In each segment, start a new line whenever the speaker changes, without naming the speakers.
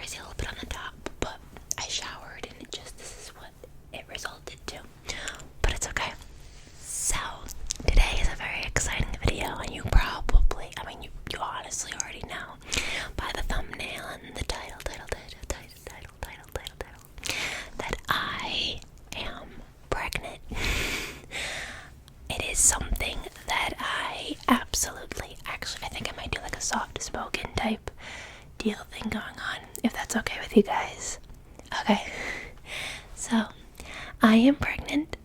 obviously a little bit on the top, but I showered and this is what it resulted to. But it's okay. So, today is a very exciting video, and you probably, you honestly already know by the thumbnail and the title, that I am pregnant. It is something that I absolutely, I think I might do like a soft spoken type deal thing going on, if that's okay with you guys. Okay, so I am pregnant.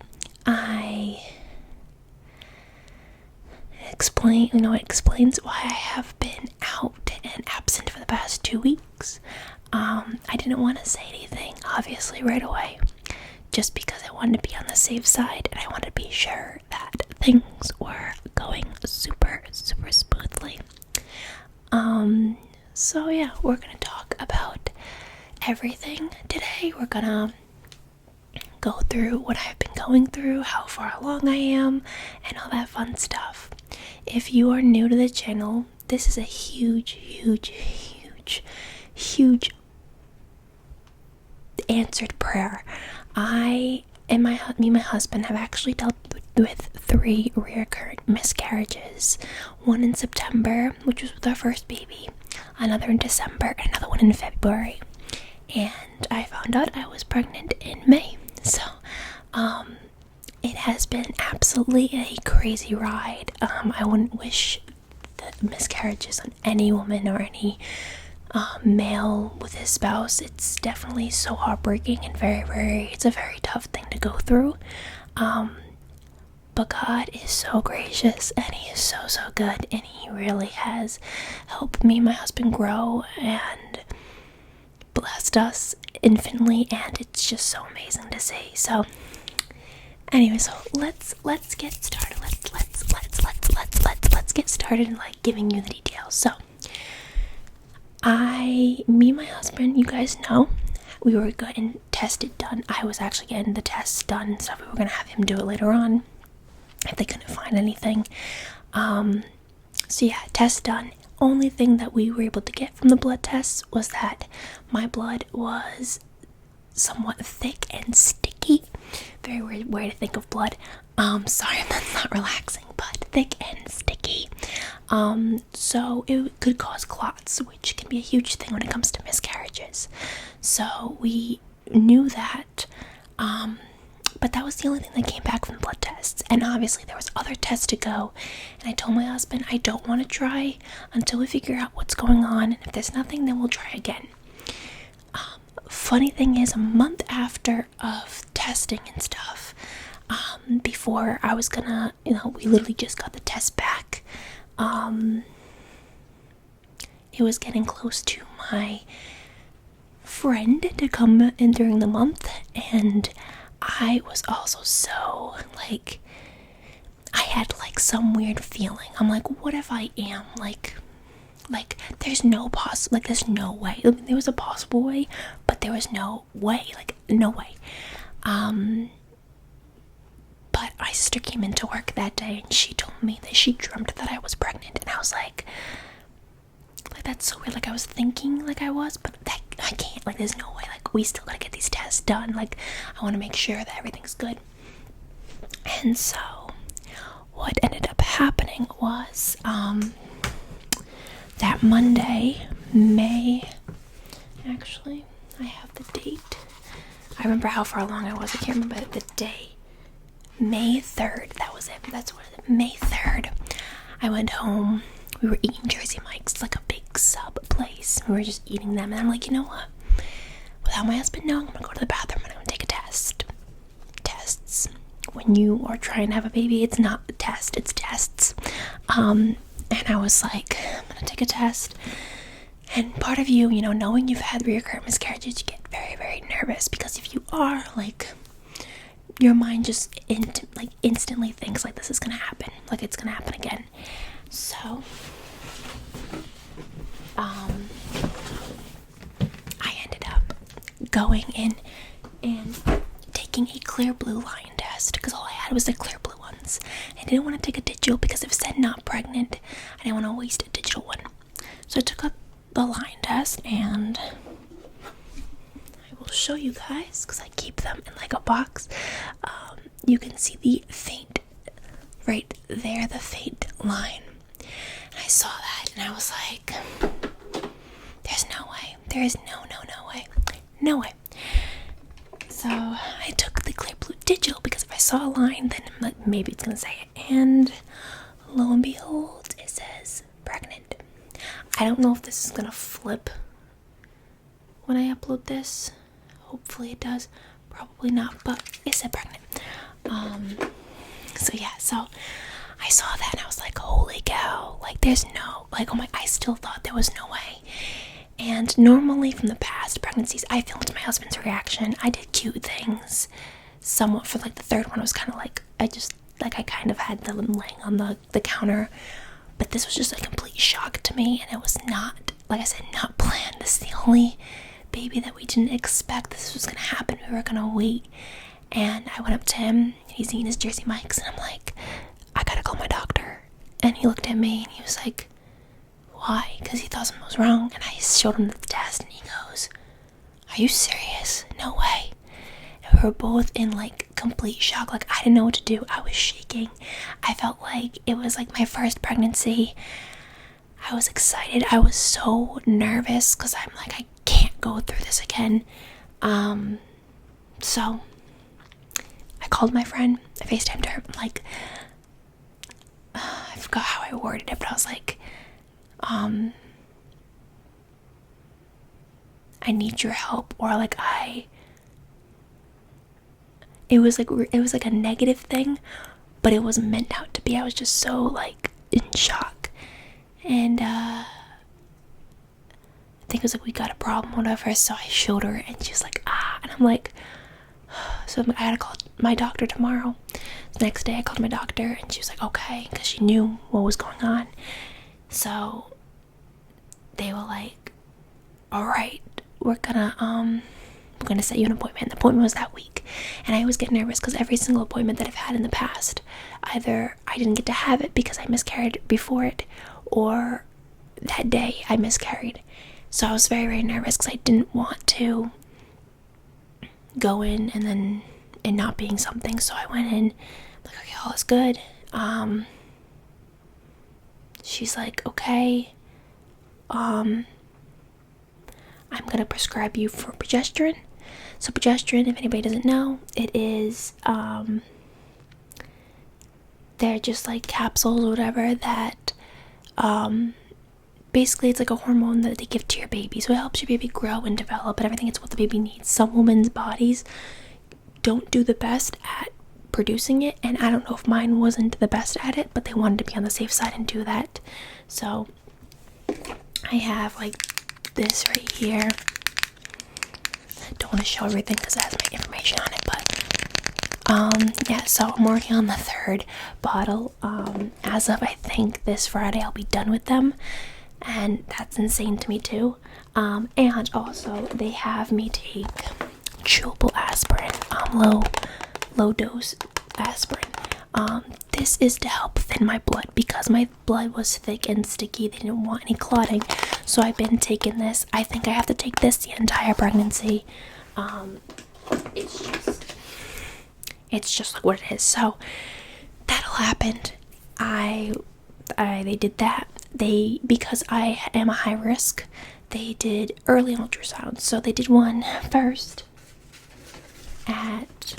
It explains why I have been out and absent for the past 2 weeks. I didn't want to say anything, obviously, right away, just because I wanted to be on the safe side, and I wanted to be sure that things were going super, super smoothly. So yeah, we're gonna talk about everything today. We're gonna go through what I've been going through, how far along I am, and all that fun stuff. If you are new to the channel, this is a huge answered prayer. Me and my husband have actually dealt with 3 recurrent miscarriages. One in September, which was with our first baby, another in December, and another one in February. And I found out I was pregnant in May. So, it has been absolutely a crazy ride. I wouldn't wish the miscarriages on any woman or any male with his spouse. It's definitely so heartbreaking and it's a very tough thing to go through. But God is so gracious, and He is so good, and He really has helped me and my husband grow and blessed us infinitely, and it's just so amazing to see. So anyway, so let's get started. Let's get started in giving you the details. So me and my husband, you guys know, we were getting tested done. I was actually getting the tests done, so we were gonna have him do it later on if they couldn't find anything. So yeah, test done. Only thing that we were able to get from the blood tests was that my blood was somewhat thick and sticky. Very weird way to think of blood. Sorry, that's not relaxing, but thick and sticky. So it could cause clots, which can be a huge thing when it comes to miscarriages. So we knew that, but that was the only thing that came back from the blood tests. And obviously there was other tests to go, and I told my husband I don't want to try until we figure out what's going on, and if there's nothing, then we'll try again. Funny thing is, a month after of testing and stuff, before I was gonna, we literally just got the test back, it was getting close to my friend to come in during the month, and I was also so, I had some weird feeling. I'm like, what if I am, there's no way. There was a possible way, but there was no way, no way. But my sister came into work that day, and she told me that she dreamt that I was pregnant, and I was like, that's so weird. I was thinking I was, but I can't. There's no way. We still gotta get these tests done. I want to make sure that everything's good. And so, what ended up happening was, that Monday, actually, I have the date. I remember how far along I was. I can't remember the day. May 3rd. That was it. That's what it is. May 3rd. I went home. We were eating Jersey Mike's. It's a big sub place. We were just eating them. And I'm like, you know what? Without my husband knowing, I'm going to go to the bathroom and I'm going to take a test. Tests. When you are trying to have a baby, it's not a test. It's tests. And I was like, I'm going to take a test. And part of you, knowing you've had recurrent miscarriages, you get very, very nervous. Because if you are, your mind just instantly thinks this is going to happen. It's going to happen again. So, I ended up going in and taking a clear blue line test, because all I had was the clear blue ones. I didn't want to take a digital because it said not pregnant. I didn't want to waste a digital one. So I took up the line test, and show you guys because I keep them in like a box. You can see the faint right there, the faint line. And I saw that and I was like, there's no way. There is no way. No way. So I took the clear blue digital because if I saw a line, then I'm like, maybe it's gonna say it. And lo and behold, it says pregnant. I don't know if this is gonna flip when I upload this. Hopefully it does. Probably not, but it said pregnant. So yeah, so I saw that and I was like, holy cow, like there's no, like, oh my, I still thought there was no way. And normally from the past pregnancies, I filmed my husband's reaction. I did cute things somewhat for like the third one. It was kind of like, I kind of had them laying on the counter, but this was just a complete shock to me. And it was not, like I said, not planned. This is the only baby that we didn't expect this was gonna happen. We were gonna wait. And I went up to him, he's eating his Jersey Mike's, and I'm like, I gotta call my doctor. And he looked at me and he was like, why? Because he thought something was wrong. And I showed him the test and he goes, are you serious? No way. And we were both in like complete shock. Like I didn't know what to do. I was shaking. I felt like it was like my first pregnancy. I was excited. I was so nervous because I'm like, I can't go through this again. So I called my friend. I FaceTimed her. I'm like, I forgot how I worded it, but I was like, I need your help, or like it was like a negative thing, but it wasn't meant out to be. I was just so like in shock, and I think it was like, we got a problem, whatever. So I showed her and she's like, and I'm like, so I gotta call my doctor tomorrow. The next day I called my doctor and she was like, okay, because she knew what was going on. So they were like, all right, we're gonna set you an appointment. And the appointment was that week. And I always get nervous because every single appointment that I've had in the past, either I didn't get to have it because I miscarried before it, or that day I miscarried. So I was very, very nervous because I didn't want to go in and then it not being something. So I went in like, okay, all is good. She's like, okay, I'm gonna prescribe you for progesterone. So progesterone, if anybody doesn't know, it is they're just like capsules or whatever that basically it's like a hormone that they give to your baby. So it helps your baby grow and develop and everything. It's what the baby needs. Some women's bodies don't do the best at producing it, and I don't know if mine wasn't the best at it, but they wanted to be on the safe side and do that. So I have like this right here. Don't want to show everything because it has my information on it, but yeah, so I'm working on the third bottle. As of I think this Friday I'll be done with them, and that's insane to me too. And also they have me take chewable aspirin, low dose aspirin. This is to help thin my blood because my blood was thick and sticky. They didn't want any clotting, so I've been taking this. I think I have to take this the entire pregnancy. It's just like what it is. So that'll happen. They did that. Because I am a high risk, they did early ultrasounds. So they did one first at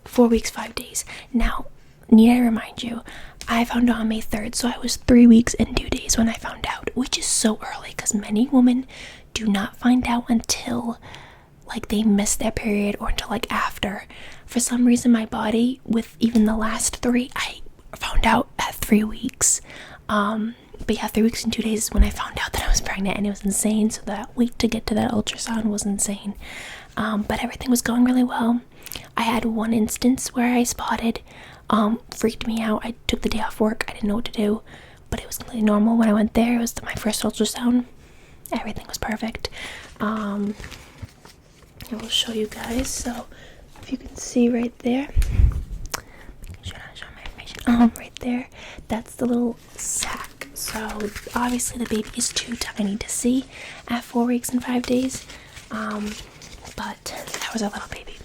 4 weeks, 5 days. Now, need I remind you, I found out on May 3rd, so I was 3 weeks and 2 days when I found out, which is so early because many women do not find out until like they miss their period or until like after. For some reason, my body, with even the last 3, I found out at 3 weeks. But yeah, 3 weeks and 2 days is when I found out that I was pregnant, and it was insane. So that week to get to that ultrasound was insane. But everything was going really well. I had one instance where I spotted, freaked me out. I took the day off work. I didn't know what to do, but it was completely normal. When I went there, it was my first ultrasound. Everything was perfect. I will show you guys. So if you can see right there, show my information. Right there, that's the little sac. So obviously the baby is too tiny to see at 4 weeks and 5 days, but that was our little baby.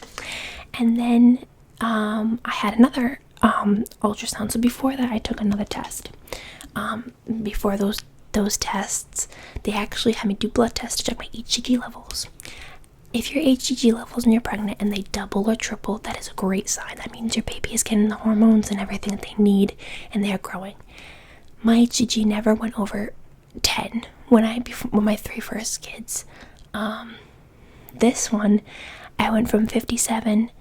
And then I had another ultrasound. So before that I took another test. Before those tests, they actually had me do blood tests to check my HCG levels. If your HCG levels and you're pregnant and they double or triple, that is a great sign. That means your baby is getting the hormones and everything that they need and they're growing. My HCG never went over 10 when my 3 first kids. This one, I went from 57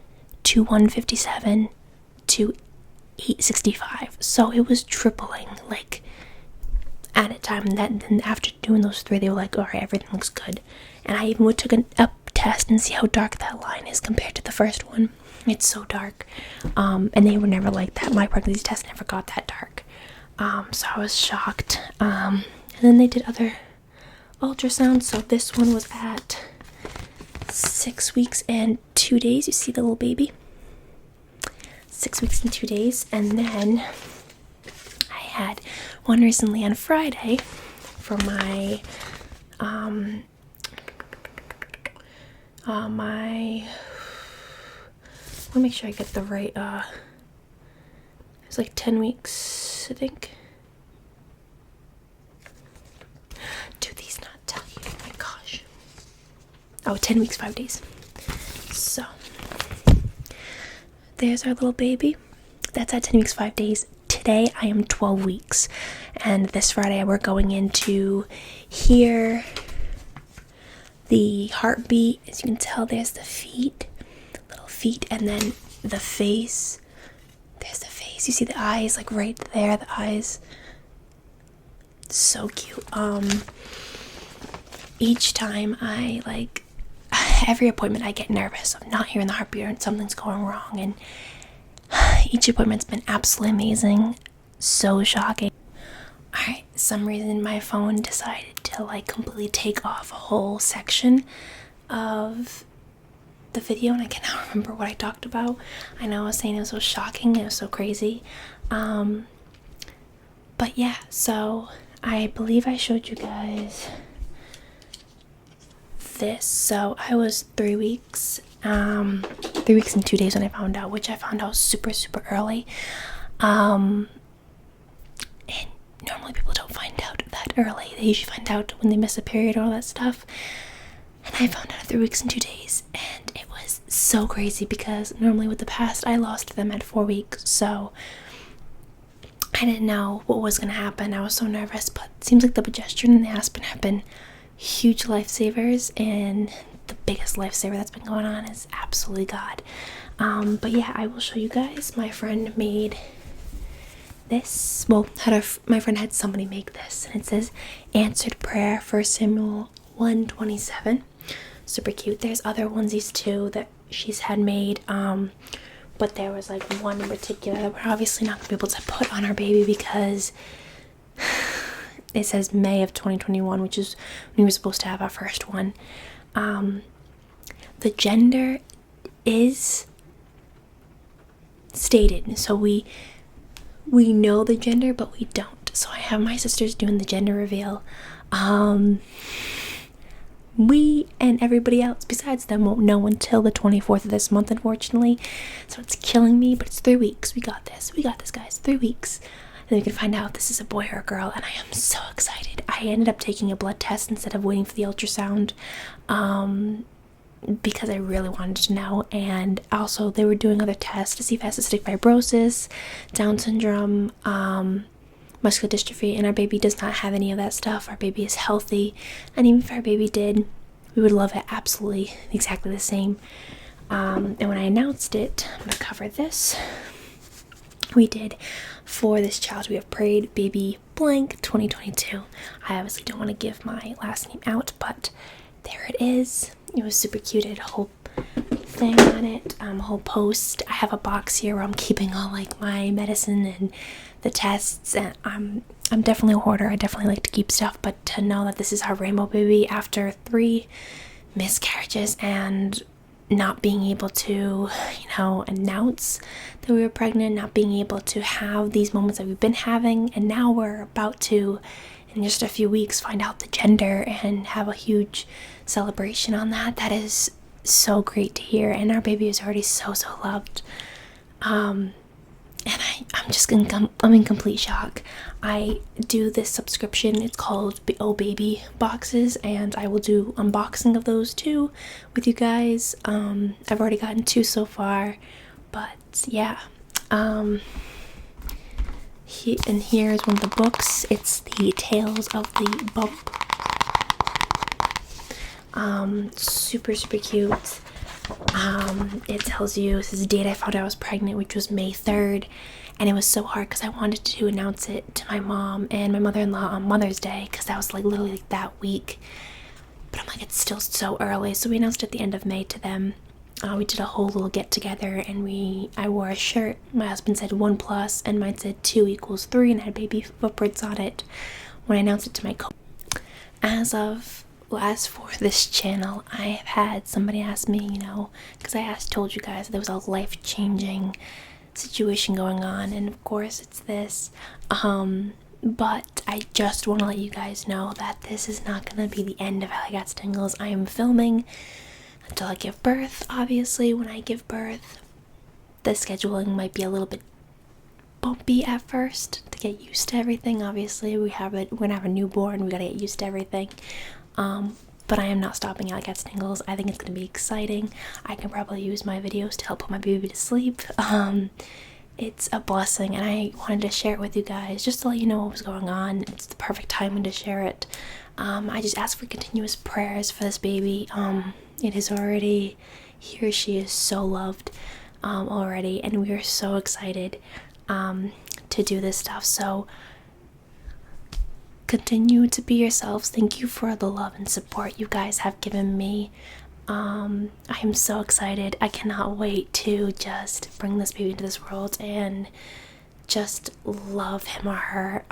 to 157 to 865. So it was tripling, like, at a time. And then after doing those 3, they were like, all right, everything looks good. And I even took a test and see how dark that line is compared to the first one. It's so dark. And they were never like that. My pregnancy test never got that dark. So I was shocked. And then they did other ultrasounds. So this one was at 6 weeks and 2 days. You see the little baby? 6 weeks and 2 days. And then I had one recently on Friday for my I want to make sure I get the right it was like 10 weeks, I think. Do these not tell you? Oh my gosh. Oh, 10 weeks, 5 days. So there's our little baby. That's at 10 weeks, 5 days. Today I am 12 weeks, and this Friday we're going in to hear the heartbeat. As you can tell, there's the feet, little feet, and then the face. There's the face. You see the eyes, like right there, the eyes. So cute. Each time every appointment I get nervous of not hearing the heartbeat or something's going wrong, and each appointment's been absolutely amazing. So shocking. Alright, some reason my phone decided to completely take off a whole section of the video, and I cannot remember what I talked about. I know I was saying it was so shocking, it was so crazy. But yeah, so I believe I showed you guys this. So I was 3 weeks, 3 weeks and 2 days when I found out, which I found out super early. And normally people don't find out that early. They usually find out when they miss a period and all that stuff. And I found out at 3 weeks and 2 days, and it was so crazy because normally with the past I lost them at 4 weeks, so I didn't know what was going to happen. I was so nervous, but it seems like the progesterone and the aspirin have been huge lifesavers, and the biggest lifesaver that's been going on is absolutely God. But yeah, I will show you guys. My friend made this. Well, my friend had somebody make this, and it says answered prayer, 1 Samuel 1:27. Super cute. There's other onesies too that she's had made, but there was one in particular that we're obviously not gonna be able to put on our baby because it says May of 2021, which is when we were supposed to have our first one. The gender is stated, so we know the gender, but we don't. So I have my sisters doing the gender reveal. We and everybody else besides them won't know until the 24th of this month, unfortunately. So it's killing me, but it's 3 weeks. We got this, guys. 3 weeks. And then we can find out if this is a boy or a girl, and I am so excited. I ended up taking a blood test instead of waiting for the ultrasound, because I really wanted to know. And also they were doing other tests to see if I had cystic fibrosis, Down syndrome, muscular dystrophy, and our baby does not have any of that stuff. Our baby is healthy, and even if our baby did, we would love it absolutely exactly the same. And when I announced it, I'm gonna cover this. We did, for this child, we have prayed baby blank 2022. I obviously don't want to give my last name out, but there it is. It was super cute. It had a whole thing on it, a whole post. I have a box here where I'm keeping all my medicine and the tests, and I'm definitely a hoarder. I definitely like to keep stuff, but to know that this is our rainbow baby after 3 miscarriages and not being able to, announce that we were pregnant, not being able to have these moments that we've been having, and now we're about to, in just a few weeks, find out the gender and have a huge celebration on that. That is so great to hear, and our baby is already so loved. And I'm in complete shock. I do this subscription, it's called Oh Baby boxes, and I will do unboxing of those too with you guys. I've already gotten 2 so far, but yeah. And here's one of the books. It's the Tales of the Bump. Super cute. It tells you this is the date I found out I was pregnant, which was May 3rd, and it was so hard because I wanted to announce it to my mom and my mother-in-law on Mother's Day, because that was literally that week, but I'm like, it's still so early, so we announced it at the end of May to them. We did a whole little get together, and I wore a shirt. My husband said 1+ and mine said 2 = 3 and had baby footprints on it when I announced it to my As for this channel, I have had somebody ask me, because I told you guys there was a life-changing situation going on, and of course it's this, but I just want to let you guys know that this is not going to be the end of AlyKatsTingles. I am filming until I give birth. Obviously, when I give birth, the scheduling might be a little bit bumpy at first to get used to everything. Obviously, we're gonna have a newborn, we gotta get used to everything. But I am not stopping AlyKatsTingles. I think it's going to be exciting. I can probably use my videos to help put my baby to sleep. It's a blessing, and I wanted to share it with you guys just to let you know what was going on. It's the perfect timing to share it. I just ask for continuous prayers for this baby. It is already here. She is so loved already, and we are so excited to do this stuff. So continue to be yourselves. Thank you for the love and support you guys have given me. I am so excited. I cannot wait to just bring this baby into this world and just love him or her.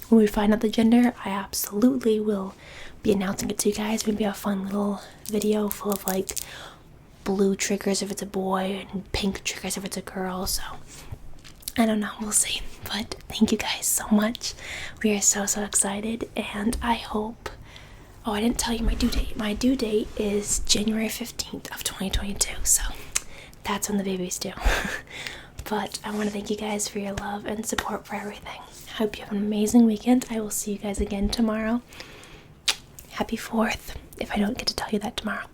When we find out the gender, I absolutely will be announcing it to you guys. Maybe a fun little video full of blue triggers if it's a boy and pink triggers if it's a girl. So I don't know, we'll see. But thank you guys so much. We are so excited, and I hope... Oh, I didn't tell you my due date. My due date is January 15th of 2022, so that's when the baby's due. But I want to thank you guys for your love and support for everything. I hope you have an amazing weekend. I will see you guys again tomorrow. Happy 4th, if I don't get to tell you that tomorrow.